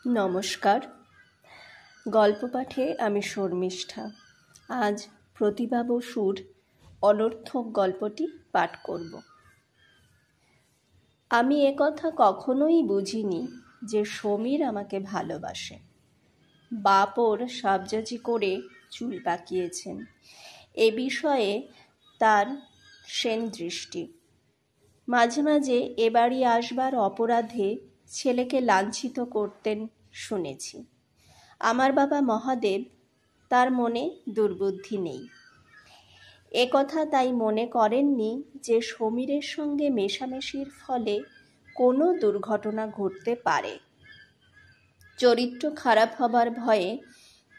নমস্কার। গল্প পাঠে আমি শর্মিষ্ঠা। আজ প্রতিভা বসুর অনর্থক গল্পটি পাঠ করব। আমি একথা কখনোই বুঝিনি যে সমীর আমাকে ভালোবাসে। বাপ ওর সাবজাজি করে চুল পাকিয়েছেন, এ বিষয়ে তার সেন দৃষ্টি। মাঝে মাঝে এ বাড়ি আসবার অপরাধে ছেলেকে লাঞ্ছিত করতেন শুনেছি। আমার বাবা মহাদেব, তার মনে দুর্বুদ্ধি নেই। একথা তাই মনে করেননি যে সমীরের সঙ্গে মেশামেশির ফলে কোনো দুর্ঘটনা ঘটতে পারে। চরিত্র খারাপ হবার ভয়ে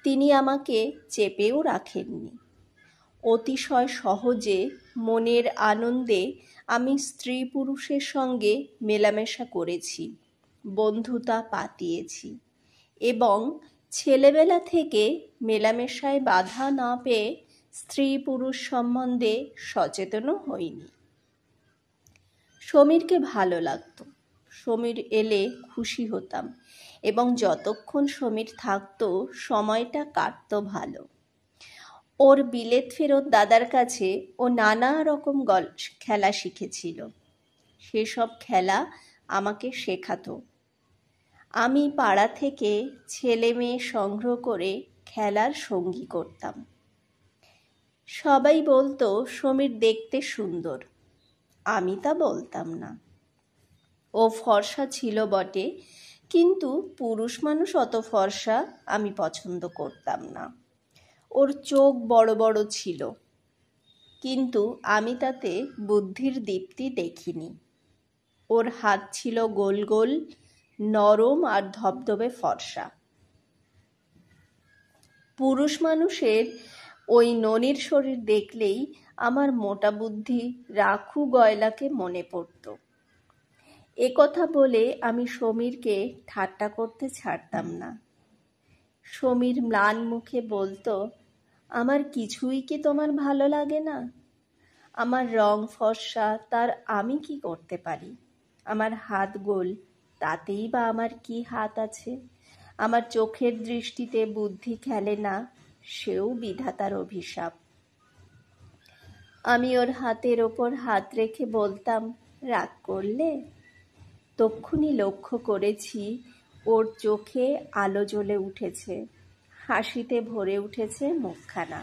তিনি আমাকে চেপেও রাখেননি। অতিশয় সহজে মনের আনন্দে আমি স্ত্রী পুরুষের সঙ্গে মেলামেশা করেছি, বন্ধুতা পাতিয়েছি এবং ছেলেবেলা থেকে মেলামেশায় বাধা না পেয়ে স্ত্রী পুরুষ সম্বন্ধে সচেতনও হইনি। সমীরকে ভালো লাগত। সমীর এলে খুশি হতাম এবং যতক্ষণ সমীর থাকতো সময়টা কাটত ভালো। ওর বিলেত ফেরত দাদার কাছে ও নানা রকম খেলা শিখেছিল। সেসব খেলা আমাকে শেখাতো। আমি পাড়া থেকে ছেলে মেয়ে সংগ্রহ করে খেলার সঙ্গী করতাম। সবাই বলতো সমীর দেখতে সুন্দর, আমি তা বলতাম না। ও ফর্সা ছিল বটে, কিন্তু পুরুষ মানুষ অত ফর্সা আমি পছন্দ করতাম না। ওর চোখ বড় বড় ছিল, কিন্তু আমি তাতে বুদ্ধির দীপ্তি দেখিনি। ওর হাত ছিল গোল গোল, নরম আর ধবধবে ফর্সা। পুরুষ মানুষের ওই ননির শরীর দেখলেই আমার মোটা বুদ্ধি রাখু গয়লাকে মনে পড়ত। একথা বলে আমি সমীরকে ঠাট্টা করতে ছাড়তাম না। সমীর ম্লান মুখে বলতো, আমার কিছুই কি তোমার ভালো লাগে না? আমার রং ফর্সা, তার আমি কি করতে পারি? আমার হাত গোল, তাতেই বা আমার কি হাত আছে? আমার চোখের দৃষ্টিতে বুদ্ধি খেলে না, সেও বিধাতার অভিশাপ। আমি ওর হাতের ওপর হাত রেখে বলতাম, রাগ করলে? তক্ষুনি লক্ষ্য করেছি ওর চোখে আলো জ্বলে উঠেছে, হাসিতে ভরে উঠেছে মুখখানা।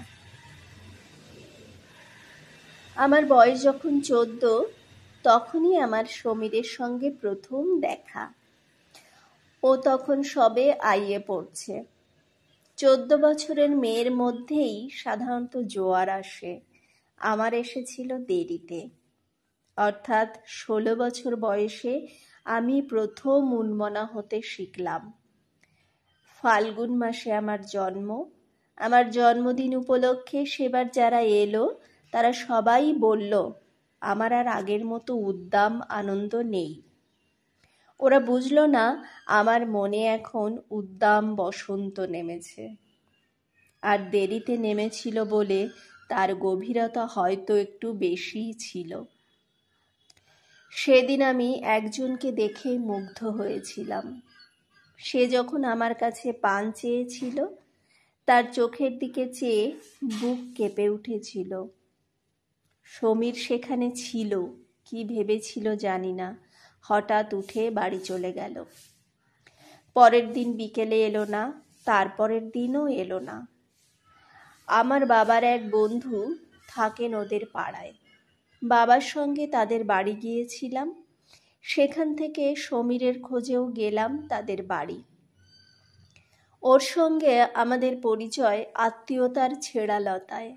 আমার বয়স যখন 14, তখনই আমার সমীরের সঙ্গে প্রথম দেখা। ও তখন সবে আইয়ে পড়ছে। 14 বছরের মেয়ের মধ্যেই সাধারণত জোয়ার আসে, আমার এসেছিল দেরিতে। অর্থাৎ 16 বছর বয়সে আমি প্রথম উন্মনা হতে শিখলাম। ফাল্গুন মাসে আমার জন্ম। আমার জন্মদিন উপলক্ষে সেবার যারা এলো তারা সবাই বলল আমার আর আগের মতো উদ্দাম আনন্দ নেই। ওরা বুঝল না আমার মনে এখন উদ্দাম বসন্ত নেমেছে। আর দেরিতে নেমেছিল বলে তার গভীরতা হয়তো একটু বেশিই ছিল। সেদিন আমি একজনকে দেখে মুগ্ধ হয়েছিলাম। সে যখন আমার কাছে পান চেয়েছিল, তার চোখের দিকে চেয়ে বুক কেঁপে উঠেছিল। সমীর সেখানে ছিল, কি ভেবেছিল জানি না, হঠাৎ উঠে বাড়ি চলে গেল। পরের দিন বিকেলে এলো না, তারপরের দিনও এলো না। আমার বাবার এক বন্ধু থাকেন ওদের পাড়ায়। বাবার সঙ্গে তাদের বাড়ি গিয়েছিলাম। সেখান থেকে সমীরের খোঁজেও গেলাম তাদের বাড়ি। ওর সঙ্গে আমাদের পরিচয় আত্মীয়তার ছেঁড়ালতায়।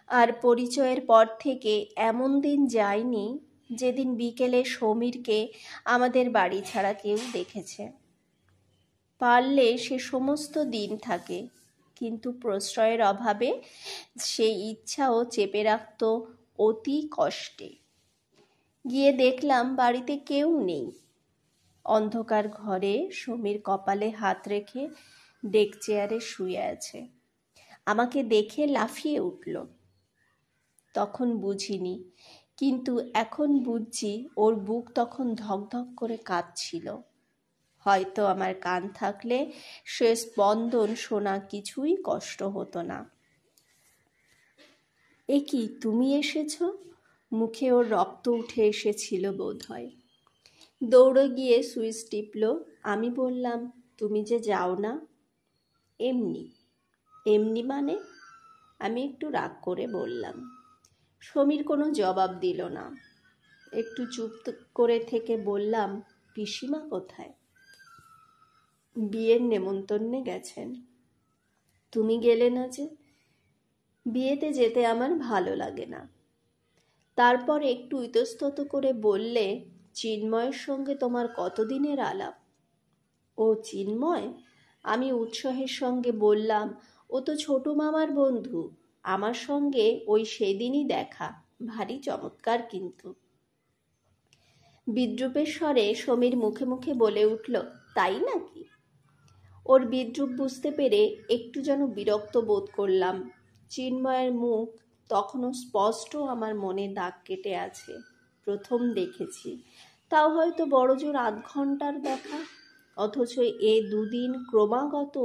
আর পরিচয়ের পর থেকে এমন দিন যায়নি যেদিন বিকেলে সমীরকে আমাদের বাড়ি ছাড়া কেউ দেখেছে। পারলে সে সমস্ত দিন থাকে, কিন্তু প্রশ্রয়ের অভাবে সেই ইচ্ছাও চেপে রাখত অতি কষ্টে। গিয়ে দেখলাম বাড়িতে কেউ নেই। অন্ধকার ঘরে সমীর কপালে হাত রেখে ডেক চেয়ারে শুয়ে আছে। আমাকে দেখে লাফিয়ে উঠল। তখন বুঝিনি, কিন্তু এখন বুঝছি ওর বুক তখন ধকধক করে কাঁপছিল। হয়তো আমার কান থাকলে সে স্পন্দন শোনা কিছুই কষ্ট হতো না। এ কি, তুমি এসেছ? মুখে ওর রক্ত উঠে এসেছিল বোধ হয়। দৌড়ে গিয়ে সুইচ টিপল। আমি বললাম, তুমি যে যাও না? এমনি। এমনি মানে? আমি একটু রাগ করে বললাম। সমীর কোনো জবাব দিল না। একটু চুপ করে থেকে বললাম, পিসিমা কোথায়? বিয়ের নেমন্তন্নে গেছেন। তুমি গেলে না যে? বিয়েতে যেতে আমার ভালো লাগে না। তারপর একটু ইতস্তত করে বললে, চিন্ময়ের সঙ্গে তোমার কতদিনের আলাপ? ও চিন্ময়? আমি উৎসাহের সঙ্গে বললাম, ও তো ছোট মামার বন্ধু। আমার সঙ্গে ওই সেদিনই দেখা, ভারী চমৎকার কিন্তু। বিদ্রূপের স্বরে সমীর মুখে মুখে বলে উঠল, তাই নাকি? ওর বিদ্রূপ বুঝতে পেরে একটু যেন বিরক্ত বোধ করলাম। চিন্ময়ের মুখ তখনও স্পষ্ট আমার মনে দাগ কেটে আছে। প্রথম দেখেছি, তাও হয়তো বড়জোর ৮ ঘন্টার দেখা। অথচ এ দুদিন ক্রমাগত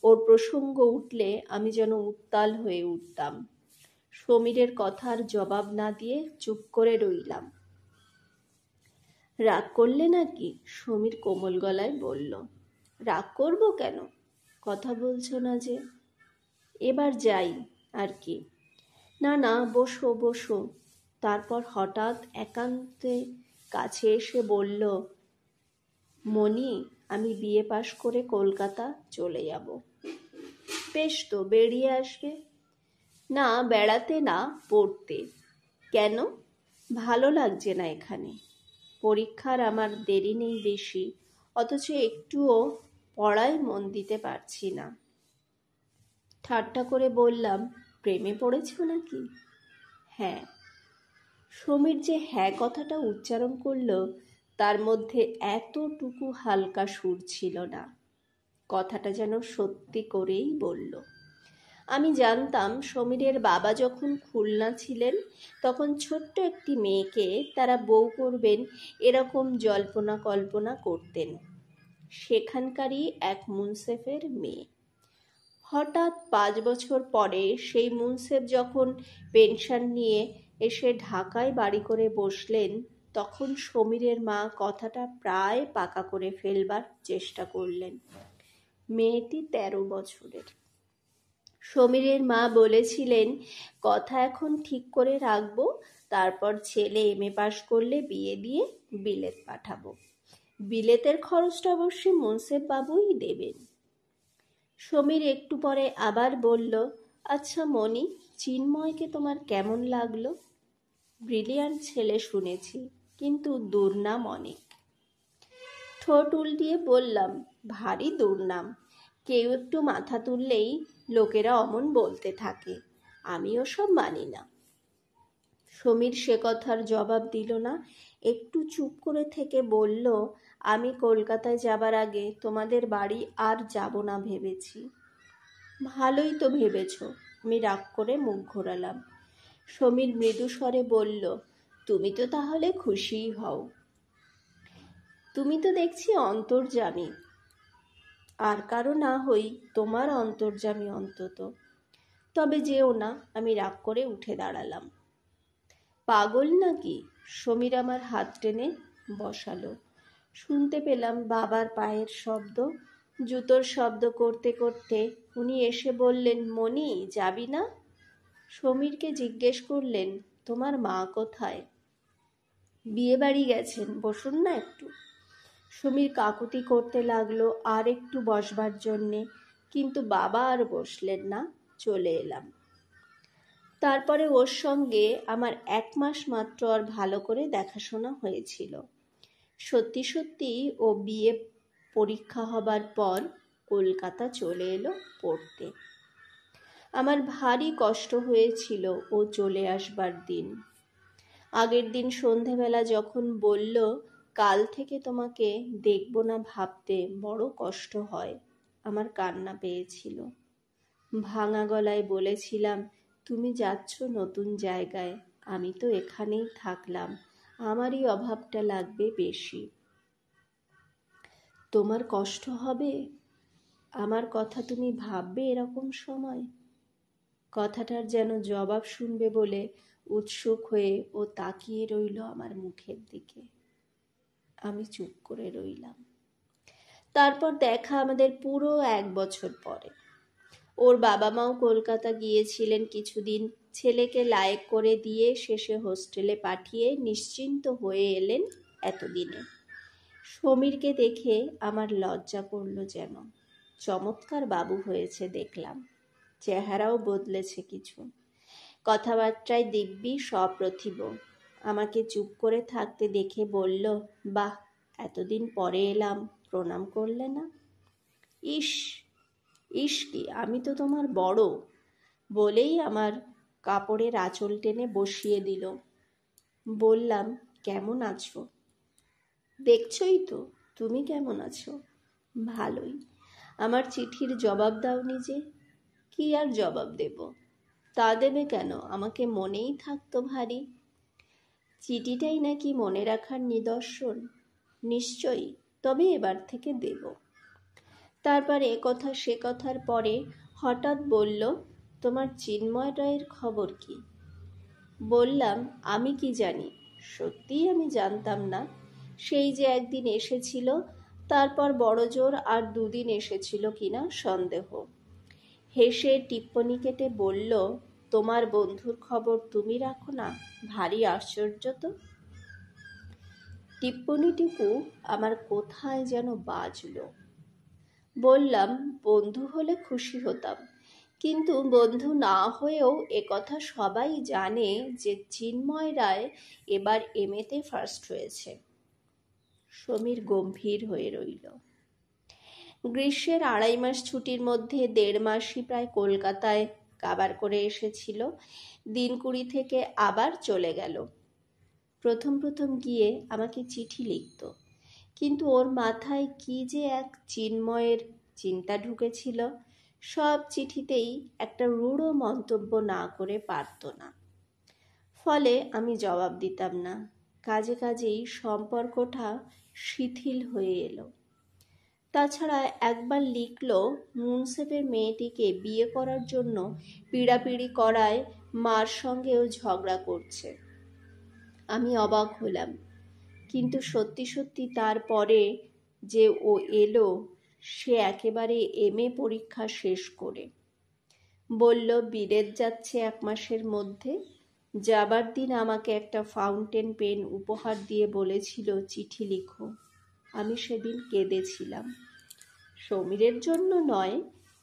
ওর প্রসঙ্গ উঠলে আমি যেন উত্তাল হয়ে উঠতাম। সমীরের কথার জবাব না দিয়ে চুপ করে রইলাম। রাগ করলে নাকি? সমীর কোমল গলায় বলল। রাগ করব কেন? কথা বলছো না যে? এবার যাই আর কি। না না, বসো বসো। তারপর হঠাৎ একান্তে কাছে এসে বলল, মণি, আমি বিয়ে পাশ করে কলকাতা চলে যাব। বেশ তো, বেরিয়ে আসবে। না, বেড়াতে না, পড়তে। কেন? ভালো লাগছে না এখানে। পরীক্ষার আমার দেরি নেই বেশি, অথচ একটুও পড়ায় মন দিতে পারছি না। ঠাট্টা করে বললাম, প্রেমে পড়েছ নাকি? হ্যাঁ। সমীর যে হ্যাঁ কথাটা উচ্চারণ করল, তার মধ্যে এতটুকু হালকা সুর ছিল না। কথাটা যেন সত্যি করেই বলল। আমি জানতাম সমীরের বাবা যখন খুলনা ছিলেন তখন ছোট্ট একটি মেয়েকে তারা বউ করবেন এরকম জল্পনা কল্পনা করতেন। সেখানকারই এক মুন্সেফের মেয়ে। হঠাৎ ৫ বছর পরে সেই মুন্সেফ যখন পেনশন নিয়ে এসে ঢাকায় বাড়ি করে বসলেন, তখন সমীরের মা কথাটা প্রায় পাকা করে ফেলবার চেষ্টা করলেন। মেয়েটি ১৩ বছরের। সমীরের মা বলেছিলেন, কথা এখন ঠিক করে রাখবো, তারপর ছেলে এমএ পাশ করলে বিয়ে দিয়ে বিলেত পাঠাবো। বিলেতের খরচটা অবশ্যই মুন্সেফ বাবুই দেবেন। সমীর একটু পরে আবার বলল, আচ্ছা মণি, চিন্ময়কে তোমার কেমন লাগলো? ব্রিলিয়ান্ট ছেলে শুনেছি, কিন্তু দুর্নাম অনেক। ঠোঁট উল্টিয়ে বললাম, ভারী দুর্নাম। কেউ একটু মাথা তুললেই লোকেরা অমন বলতে থাকে। আমি ওসব মানি না। সমীর সে কথার জবাব দিল না। একটু চুপ করে থেকে বলল, আমি কলকাতায় যাবার আগে তোমাদের বাড়ি আর যাব না ভেবেছি। ভালোই তো ভেবেছ। আমি রাগ করে মুখ ঘোরালাম। সমীর মৃদু স্বরে বলল, তুমি তো তাহলে খুশিই হও। তুমি তো দেখছি অন্তর্যামী। আর কারো না হই, তোমার অন্তর্যামী অন্তত। তবে যেও না। আমি রাগ করে উঠে দাঁড়ালাম। পাগল নাকি? সমীর আমার হাত টেনে বসালো। শুনতে পেলাম বাবার পায়ের শব্দ। জুতোর শব্দ করতে করতে উনি এসে বললেন, মণি, যাবি না? সমীরকে জিজ্ঞেস করলেন, তোমার মা কোথায়? বিয়ে বাড়ি গেছেন, বসুন না একটু। সমীর কাকুতি করতে লাগলো আর একটু বসবার জন্যে, কিন্তু বাবা আর বসলেন না। চলে এলাম। তারপরে ওর সঙ্গে আমার ১ মাস মাত্র আর ভালো করে দেখাশোনা হয়েছিল। সত্যি সত্যি ও বিয়ে পরীক্ষা হবার পর কলকাতা চলে এলো পড়তে। আমার ভারী কষ্ট হয়েছিল ও চলে আসবার দিন। আগের দিন সন্ধেবেলা যখন বলল, কাল থেকে তোমাকে দেখব না ভাবতে বড় কষ্ট হয়, আমার কান্না পেয়েছিল। ভাঙা গলায় বলেছিলাম, তুমি যাচ্ছ নতুন জায়গায়, আমি তো এখানেই থাকলাম, আমারই অভাবটা লাগবে বেশি। তোমার কষ্ট হবে? আমার কথা তুমি ভাববে এরকম সময়? কথাটার যেন জবাব শুনবে বলে উৎসুক হয়ে ও তাকিয়ে রইল আমার মুখের দিকে। আমি চুপ করে রইলাম। তারপর দেখা আমাদের পুরো 1 বছর পরে। ওর বাবা মাও কলকাতা গিয়েছিলেন কিছুদিন। ছেলেকে লায়েক করে দিয়ে শেষে হোস্টেলে পাঠিয়ে নিশ্চিন্ত হয়ে এলেন এতদিনে। সমীরকে দেখে আমার লজ্জা করল যেন। চমৎকার বাবু হয়েছে দেখলাম, চেহারাও বদলেছে কিছু, কথাবার্তায় দিব্যি সপ্রতিভ। আমাকে চুপ করে থাকতে দেখে বলল, বাহ, এতদিন পরে এলাম, প্রণাম করলে না? ইস ইস কি, আমি তো তোমার বড়, বলেই আমার কাপড়ের আঁচল টেনে বসিয়ে দিল। বললাম, কেমন আছো? দেখছই তো, তুমি কেমন আছো? ভালোই। আমার চিঠির জবাব দাওনি যে? কি আর জবাব দেব? তা দেবে কেন, আমাকে মনেই থাকতো ভারী। চিঠিটাই নাকি মনে রাখার নিদর্শন। নিশ্চয়ই, তবে এবার থেকে দেব। তারপর এ কথা সে কথার পরে হঠাৎ বলল, তোমার চিন্ময় রায়ের খবর কি? বললাম, আমি কি জানি, সত্যিই আমি জানতাম না। সেই যে একদিন এসেছিল, তারপর বড় জোর আর 2 দিন এসেছিল কিনা সন্দেহ। হেসে টিপ্পনি কেটে বলল, তোমার বন্ধুর খবর তুমি রাখো না, ভারী আশ্চর্য তো। টিপ্পনিটুকু আমার কোথায় যেন বাজল। বললাম, বন্ধু হলে খুশি হতাম, কিন্তু বন্ধু না হয়েও একথা সবাই জানে যে চিন্ময় রায় এবার এমএতে ফার্স্ট হয়েছে। সমীর গম্ভীর হয়ে রইল। গ্রীষ্মের 2.5 মাস ছুটির মধ্যে 1.5 মাসই প্রায় কলকাতায় কাবার করে এসেছিল। দিন 20 থেকে আবার চলে গেল। প্রথম প্রথম গিয়ে আমাকে চিঠি লিখত, কিন্তু ওর মাথায় কি যে এক চিন্ময়ের চিন্তা ঢুকেছিল, সব চিঠিতেই একটা রূঢ় মন্তব্য না করে পারত না। ফলে আমি জবাব দিতাম না। কাজে কাজেই সম্পর্কটা শিথিল হয়ে এলো। তাছাড়া একবার লিখল, মুন্সেফের মেয়েটিকে বিয়ে করার জন্য পিড়াপিড়ি করায় মার সঙ্গেও ঝগড়া করছে। আমি অবাক হলাম, কিন্তু সত্যি সত্যি তারপরে যে ও এলো, সে একেবারে এমএ পরীক্ষা শেষ করে। বলল বিদেশ যাচ্ছে 1 মাসের মধ্যে। যাবার দিন আমাকে একটা ফাউন্টেন পেন উপহার দিয়ে বলেছিল, চিঠি লিখো। আমি সেদিন কেঁদেছিলাম। সমীরের জন্য নয়,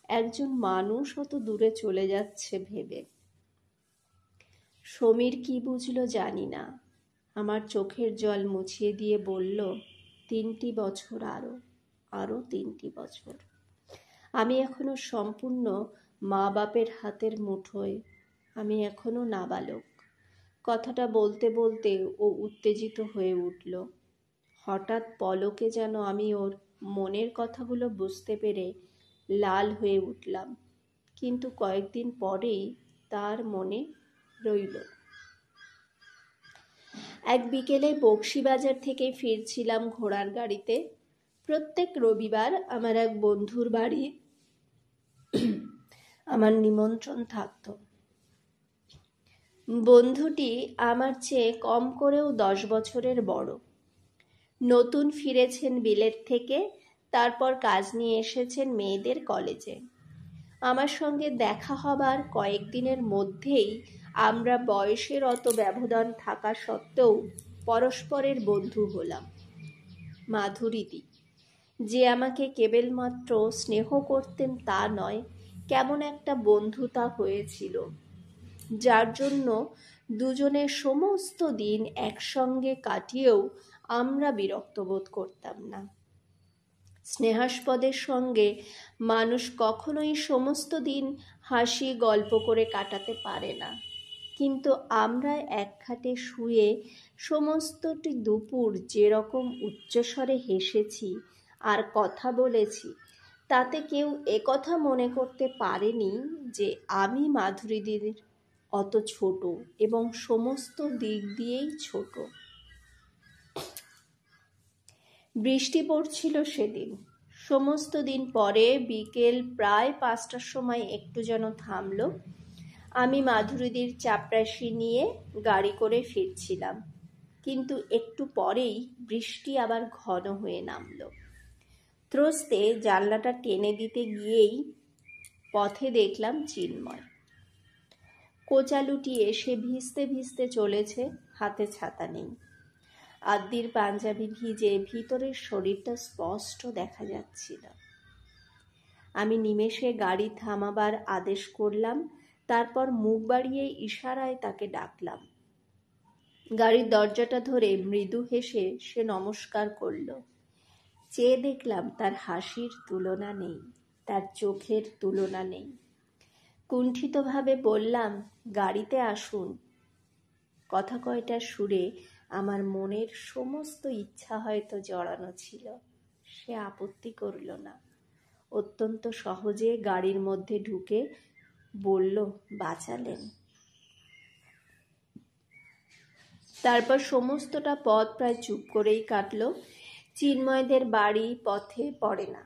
একজন মানুষ অত দূরে চলে যাচ্ছে ভেবে। সমীর কি বুঝলো জানি না, আমার চোখের জল মুছিয়ে দিয়ে বলল, 3টি বছর, আরো 3টি বছর। আমি এখনো সম্পূর্ণ মা বাপের হাতের মুঠোয়। আমি এখনো নাবালক। কথাটা বলতে বলতে ও উত্তেজিত হয়ে উঠল। হঠাৎ পলকে যেন আমি ওর মনের কথাগুলো বুঝতে পেরে লাল হয়ে উঠলাম, কিন্তু কয়েকদিন পরেই তার মনে রইল। এক বিকেলে বক্সিবাজার থেকে ফিরছিলাম ঘোড়ার গাড়িতে। প্রত্যেক রবিবার আমার এক বন্ধুর বাড়ি আমার নিমন্ত্রণ থাকত। বন্ধুটি আমার চেয়ে কম করেও 10 বছরের বড়। নতুন ফিরেছেন বিলেত থেকে, তারপর কাজ নিয়ে এসেছেন মেয়েদের কলেজে। আমার সঙ্গে দেখা হবার কয়েকদিনের মধ্যেই আমরা বয়সের অত ব্যবধান থাকা সত্ত্বেও পরস্পরের বন্ধু হলাম। মাধুরীদি, যে আমাকে কেবলমাত্র স্নেহ করতেন তা নয়, কেমন একটা বন্ধুতা হয়েছিল, যার জন্য দুজনের সমস্ত দিন একসঙ্গে কাটিয়েও আমরা বিরক্ত বোধ করতাম না। স্নেহাস্পদের সঙ্গে মানুষ কখনোই সমস্ত দিন হাসি গল্প করে কাটাতে পারে না, কিন্তু আমরা এক খাটে শুয়ে সমস্তটি দুপুর যেরকম উচ্চস্বরে হেসেছি আর কথা বলেছি, তাতে কেউ একথা মনে করতে পারেনি যে আমি মাধুরীদির অত ছোট এবং সমস্ত দিক দিয়েই ছোট। বৃষ্টি পড়ছিল সেদিন। সমস্ত দিন পরে বিকেল প্রায় 5টার সময় একটু যেন থামল। আমি মাধুরীদির চাপরাশি নিয়ে গাড়ি করে ফিরছিলাম, কিন্তু একটু পরেই বৃষ্টি আবার ঘন হয়ে নামল। ত্রস্তে জানলাটা টেনে দিতে গিয়েই পথে দেখলাম চিন্ময়। কোচা লুটিয়ে সে ভিজতে ভিজতে চলেছে, হাতে ছাতা নেই। আদ্যির পাঞ্জাবি ভিজে ভিতরের শরীরটা স্পষ্ট দেখা যাচ্ছিল। আমি নিমেষে গাড়ি থামাবার আদেশ করলাম, তারপর মুখ বাড়িয়ে ইশারায় তাকে ডাকলাম। গাড়ির দরজাটা ধরে মৃদু হেসে সে নমস্কার করল। চেয়ে দেখলাম তার হাসির তুলনা নেই, তার চোখের তুলনা নেই। কুণ্ঠিতভাবে বললাম, গাড়িতে আসুন। কথা কয়টার সুরে আমার মনের সমস্ত ইচ্ছা হয়তো জড়ানো ছিল। সে আপত্তি করল না। অত্যন্ত সহজে গাড়ির মধ্যে ঢুকে বলল, বাঁচালেন। তারপর সমস্তটা পথ প্রায় চুপ করেই কাটল। চিন্ময়দের বাড়ি পথে পড়ে না।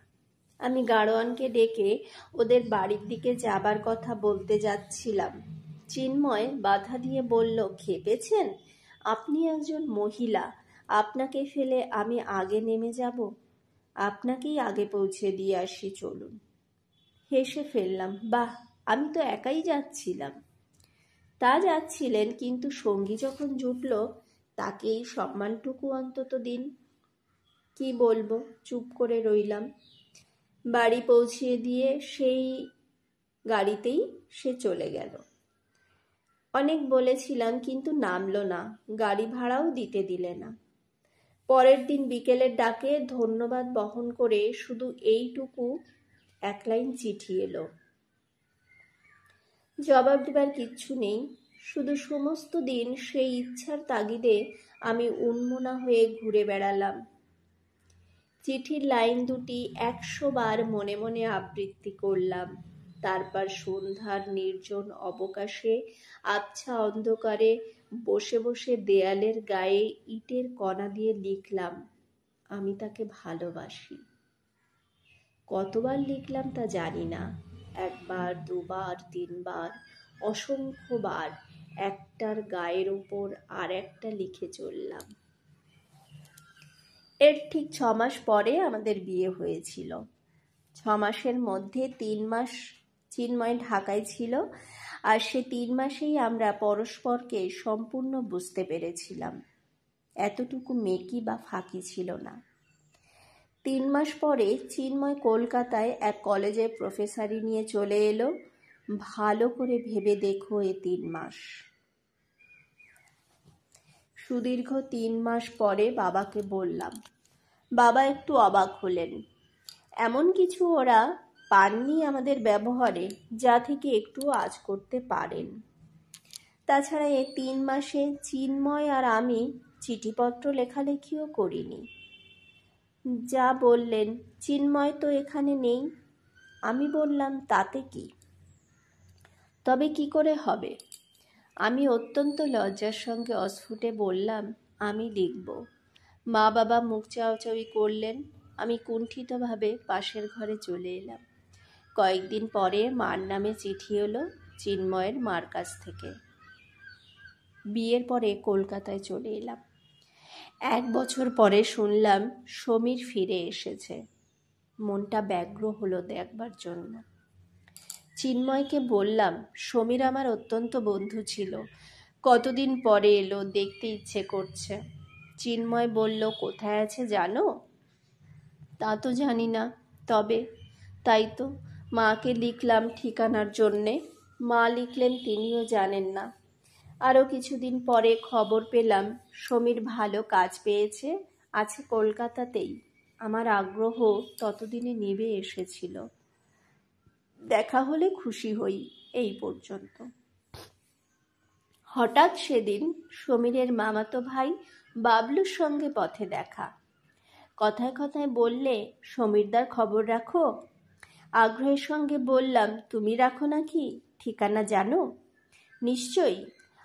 আমি গাড়োয়ানকে ডেকে ওদের বাড়ির দিকে যাবার কথা বলতে যাচ্ছিলাম। চিন্ময় বাধা দিয়ে বলল, খেপেছেন? আপনি একজন মহিলা, আপনাকে ফেলে আমি আগে নেমে যাব? আপনাকেই আগে পৌঁছে দিয়ে আসি, চলুন। হেসে ফেললাম, বাহ, আমি তো একাই যাচ্ছিলাম। তা যাচ্ছিলেন, কিন্তু সঙ্গী যখন জুটল তাকে এই সম্মানটুকু অন্তত দিন। কি বলবো, চুপ করে রইলাম। বাড়ি পৌঁছিয়ে দিয়ে সেই গাড়িতেই সে চলে গেল। অনেক বলেছিলাম, কিন্তু নামলো না, গাড়ি ভাড়াও দিতে দিলে না। পরের দিন বিকেলের ডাকে ধন্যবাদ বহন করে শুধু এইটুকু এক লাইন চিঠি এলো। জবাব দেবার কিচ্ছু নেই, শুধু সমস্ত দিন সেই ইচ্ছার তাগিদে আমি উন্মনা হয়ে ঘুরে বেড়ালাম। চিঠির লাইন দুটি 100 বার মনে মনে আবৃত্তি করলাম। তারপর সন্ধ্যার নির্জন অবকাশে আবছা অন্ধকারে বসে বসে দেয়ালের গায়ে ইটের কণা দিয়ে লিখলাম, আমি তাকে ভালোবাসি। কতবার লিখলাম তা জানি না, 1 বার, 2 বার, 3 বার, অসংখ্যবার একটার গায়ের ওপর আর একটা লিখে চললাম। এর ঠিক 6 মাস পরে আমাদের বিয়ে হয়েছিল। 6 মাসের মধ্যে 3 মাস চিন্ময় ঢাকায় ছিল, আর সে 3 মাসেই আমরা পরস্পরকে সম্পূর্ণ বুঝতে পেরেছিলাম। এতটুকু মেকি বা ফাঁকি ছিল না। 3 মাস পরে চিন্ময় কলকাতায় এক কলেজের প্রফেসরি নিয়ে চলে এলো। ভালো করে ভেবে দেখো, এ 3 মাস। সুদীর্ঘ 3 মাস পরে বাবাকে বললাম। বাবা একটু অবাক হলেন। এমন কিছু ওরা পাননি আমাদের ব্যবহারে যা থেকে একটু আঁচ করতে পারেন। তাছাড়া এই 3 মাসে চিন্ময় আর আমি চিঠিপত্র লেখালেখিও করিনি। যা বললেন, চিন্ময় তো এখানে নেই। আমি বললাম, তাতে কি? তবে কি করে হবে? আমি অত্যন্ত লজ্জার সঙ্গে অস্ফুটে বললাম, আমি লিখব। মা বাবা মুখ চাওয়াচাওয়ি করলেন। আমি কুণ্ঠিতভাবে পাশের ঘরে চলে এলাম। কয়েকদিন পরে মার নামে চিঠি এলো চিন্ময়ের মার কাছ থেকে। বিয়ের পরে কলকাতায় চলে এলাম। 1 বছর পরে শুনলাম সমীর ফিরে এসেছে। মনটা ব্যগ্র হলো দেখবার জন্য। চিন্ময়কে বললাম, সমীর আমার অত্যন্ত বন্ধু ছিল, কতদিন পরে এলো, দেখতে ইচ্ছে করছে। চিন্ময় বলল, কোথায় আছে জানো? তা তো জানি না, তবে তাই তো মাকে লিখলাম ঠিকানার জন্যে। মা লিখলেন তিনিও জানেন না। আরও কিছুদিন পরে খবর পেলাম সমীর ভালো কাজ পেয়েছে, আছে কলকাতাতেই। আমার আগ্রহ ততদিনে নিভে এসেছিল। দেখা হলে খুশি হই, এই পর্যন্ত। হঠাৎ সেদিন সমীরের মামাতো ভাই বাবলুর সঙ্গে পথে দেখা। কথায় কথায় বললে, সমীরদার খবর রাখো? আগ্রহের সঙ্গে বললাম, তুমি রাখো নাকি? ঠিকানা জানো? নিশ্চয়ই।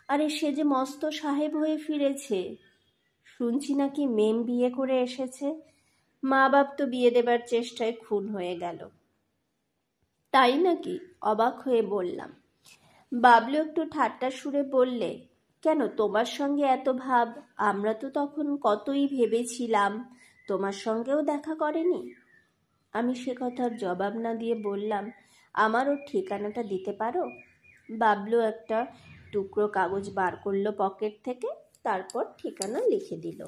আরে সে যে মস্ত সাহেব হয়ে ফিরেছে। শুনছি নাকি মেম বিয়ে করে এসেছে। মা বাপ তো বিয়ে দেবার চেষ্টায় খুন হয়ে গেল। তাই নাকি? অবাক হয়ে বললাম। বাবলু একটু ঠাট্টা সুরে বললে, কেন তোমার সঙ্গে এত ভাব? আমরা তো তখন কতই ভেবেছিলাম তোমার সঙ্গেও দেখা করেনি। আমি সে কথার জবাব না দিয়ে বললাম, আমার ওর ঠিকানাটা দিতে পারো? বাবলু একটা টুকরো কাগজ বার করলো পকেট থেকে, তারপর ঠিকানা লিখে দিল।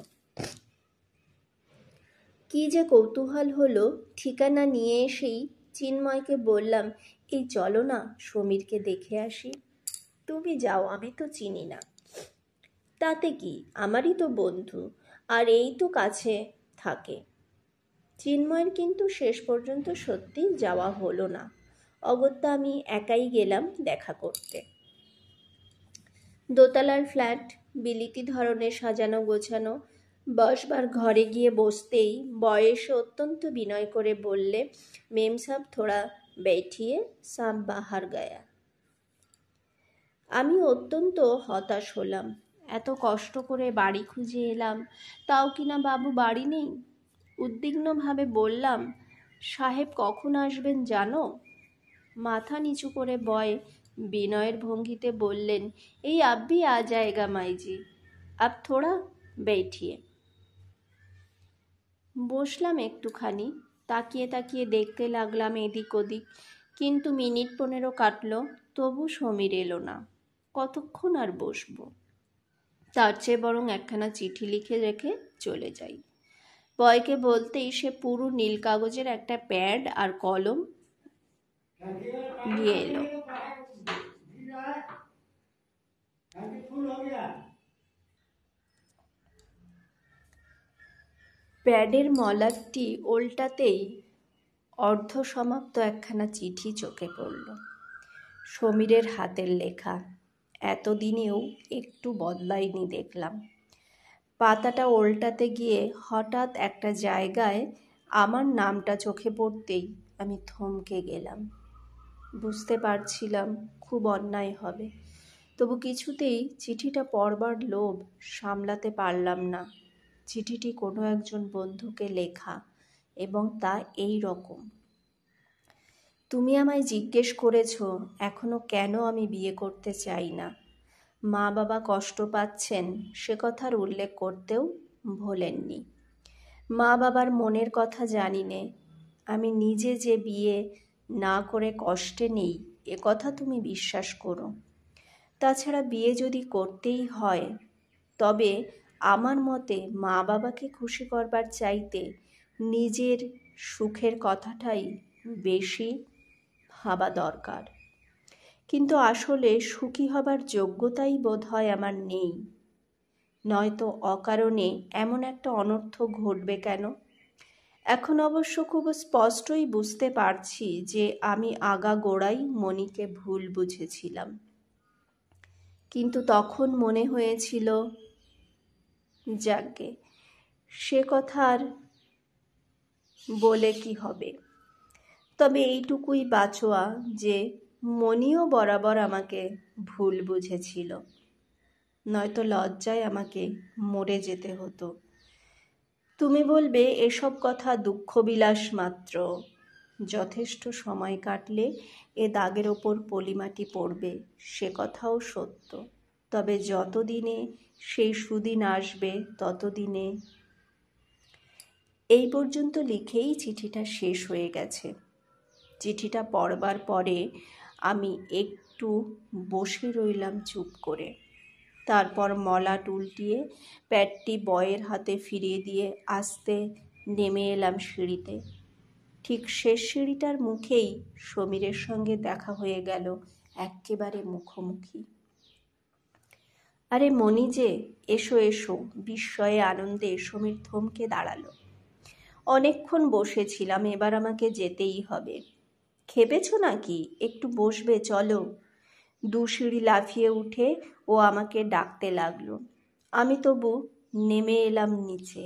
কি যে কৌতূহল হলো, ঠিকানা নিয়ে এসেই চিন্ময়কে বললাম, এই চলো না সমীরকে দেখে আসি। তুমি যাও, আমি তো চিনি না। তাতে কি, আমারই তো বন্ধু, আর এই তো কাছে থাকে। চিন্ময়ের কিন্তু শেষ পর্যন্ত সত্যিই যাওয়া হলো না। অগত্যা আমি একাই গেলাম দেখা করতে। দোতলার ফ্ল্যাট, বিলিতি ধরনের সাজানো গোছানো। বসবার ঘরে গিয়ে বসতেই বয়সে অত্যন্ত বিনয় করে বললে, মেম সাব থোড়া बैठिए, সাব বাহার গয়া। আমি অত্যন্ত হতাশ হলাম। এত কষ্ট করে বাড়ি খুঁজে এলাম, তাও কিনা বাবু বাড়ি নেই। উদ্বিগ্নভাবে বললাম, সাহেব কখন আসবেন জানো? মাথা নিচু করে বয় বিনয়ের ভঙ্গিতে বললেন, এই আব্বি আ জায়গা মাইজি, আব থোড়া बैठिए। বসলাম একটুখানি, তাকিয়ে তাকিয়ে দেখতে লাগলাম এদিক ওদিক, কিন্তু মিনিট 15 কাটলো, তবু সমীর এলো না। কতক্ষণ আর বসবো? তার চেয়ে বরং একখানা চিঠি লিখে রেখে চলে যাই। বয়কে বলতেই সে পুরো নীল কাগজের একটা প্যাড আর কলম নিয়ে এলো। প্যাডের মলাটটি ওল্টাতেই অর্ধসমাপ্ত একখানা চিঠি চোখে পড়ল। সমীরের হাতের লেখা। এতদিনেও একটু বদলায়নি দেখলাম। পাতাটা ওল্টাতে গিয়ে হঠাৎ একটা জায়গায় আমার নামটা চোখে পড়তেই আমি থমকে গেলাম। বুঝতে পারছিলাম খুব অন্যায় হবে, তবু কিছুতেই চিঠিটা পড়বার লোভ সামলাতে পারলাম না। চিঠিটি কোনো একজন বন্ধুকে লেখা, এবং তা এই রকম। তুমি আমায় জিজ্ঞেস করেছ এখনো কেন আমি বিয়ে করতে চাই না। মা বাবা কষ্ট পাচ্ছেন সে কথার উল্লেখ করতেও ভোলেননি। মা বাবার মনের কথা জানি নে, আমি নিজে যে বিয়ে না করে কষ্টে নেই এ কথা তুমি বিশ্বাস করো। তাছাড়া বিয়ে যদি করতেই হয়, তবে আমার মতে মা বাবাকে খুশি করবার চাইতে নিজের সুখের কথাটাই বেশি ভাবা দরকার। কিন্তু আসলে সুখী হবার যোগ্যতাই বোধহয় আমার নেই, নয়তো অকারণে এমন একটা অনর্থ ঘটবে কেন? এখন অবশ্য খুব স্পষ্টই বুঝতে পারছি যে আমি আগাগোড়াই মণিকে ভুল বুঝেছিলাম। কিন্তু তখন মনে হয়েছিল, যাকগে, সে কথা আর বলে কি হবে। তবে এইটুকুই বাঁচোয়া যে মণিও বরাবর আমাকে ভুল বুঝেছিল, নয়তো লজ্জায় আমাকে মরে যেতে হতো। তুমি বলবে এসব কথা দুঃখবিলাস মাত্র, যথেষ্ট সময় কাটলে এ দাগের ওপর পলিমাটি পড়বে, সে কথাও সত্য। তবে যতদিনে সেই সুদিন আসবে ততদিনে। এই পর্যন্ত লিখেই চিঠিটা শেষ হয়ে গেছে। চিঠিটা পড়বার পরে আমি একটু বসে রইলাম চুপ করে। তারপর মলাট উল্টিয়ে প্যাডটি বয়ের হাতে ফিরিয়ে দিয়ে আস্তে নেমে এলাম সিঁড়িতে। ঠিক শেষ সিঁড়িটার মুখেই সমীরের সঙ্গে দেখা হয়ে গেল এক্কেবারে মুখোমুখি। আরে মণি যে, এসো এসো। বিস্ময়ে আনন্দে সমীর থমকে দাঁড়ালো। অনেকক্ষণ বসেছিলাম, এবার আমাকে যেতেই হবে। খেপেছ নাকি? একটু বসবে, চলো। 2 সিঁড়ি লাফিয়ে উঠে ও আমাকে ডাকতে লাগলো। আমি তবু নেমে এলাম নিচে।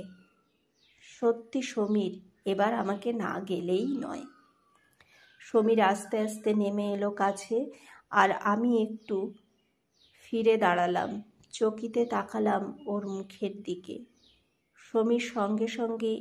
সত্যি সমীর, এবার আমাকে না গেলেই নয়। সমীর আস্তে আস্তে নেমে এলো কাছে, আর আমি একটু ফিরে দাঁড়ালাম, চকিতে তাকালাম ওর মুখের দিকে। সমীর সঙ্গে সঙ্গে